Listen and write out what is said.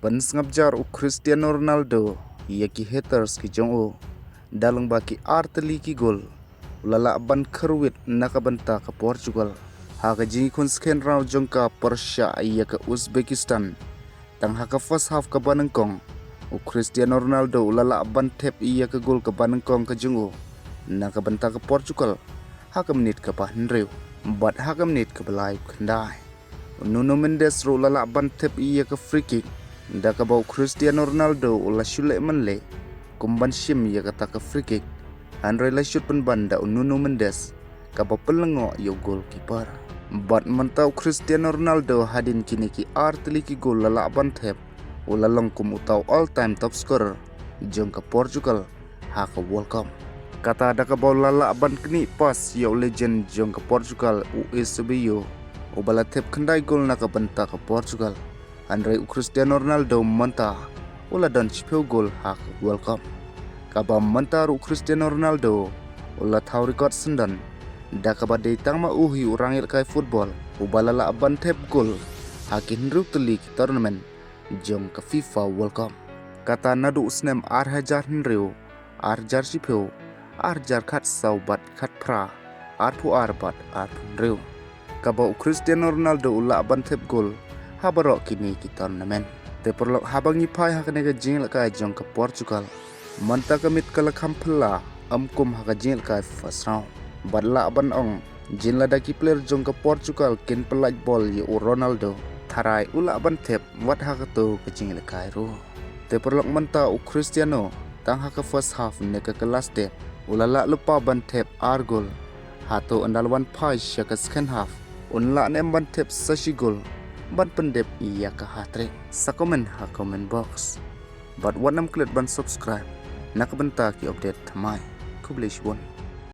Pensngabjar u Cristiano Ronaldo ia ki haters ki jong o dalang baki arteli ki gol ulala ban kerwit naka bynta ke Portugal haka jingi kun sken raw jong ka Persia ia ke Uzbekistan tang haka first half ke Banengkong u Cristiano Ronaldo ulala ban tep ia ke gol ke Banengkong ke jong o naka bynta ke Portugal haka menit ke pahnrew bat haka menit ke belai kendai Nuno Mendes ro ulala ban tep ia ke free kick Daka bau Cristiano Ronaldo ula shule menle kumban shim ya kata ke free kick Andre la shoot penbanda Nuno Mendes kaba pelengo yo goalkeeper bat mentau Cristiano Ronaldo hadin kini ki arteli ki gol lala ban tep ula longkum utau all time top scorer jong ke Portugal haka World Cup kata daka bau lala ban kini pas yo legend jong ke Portugal USBU ubala tep kendai gol naka benta ke Portugal Andre Cristiano Ronaldo manta ula dan chipeu gol hak World Cup. Kaba manta Cristiano Ronaldo ula thau record Syndon. Da kaba dei tangma uhi urang il kai football ubala la ban tep gol hakin ruk teli tournament jong ke FIFA World Cup. Kata nadu usnem hajar henreu jar chipeu jar khat saubat khat pra pu arbat henreu. Kaba Cristiano Ronaldo ula ban tep gol habarok kini ki tournament te perlok habangi pai hakane ka jing ka jong ke Portugal manta kamit kala kampela amkum haka jing ka first round badla ban ong jin lada ki player jong ke Portugal kin pelaj ball ye Ronaldo tharai ula ban tep wat haka to ka jing ka ro te perlok manta Cristiano tang haka first half ne ka last day ulala lupa ban tep gol hato andalwan pai shaka second half unla nem ban tep sashi gol ban pendep iya ke hat-trick sa komen ha comment box but wanam klik ban subscribe nak benta ki update thamai kublish won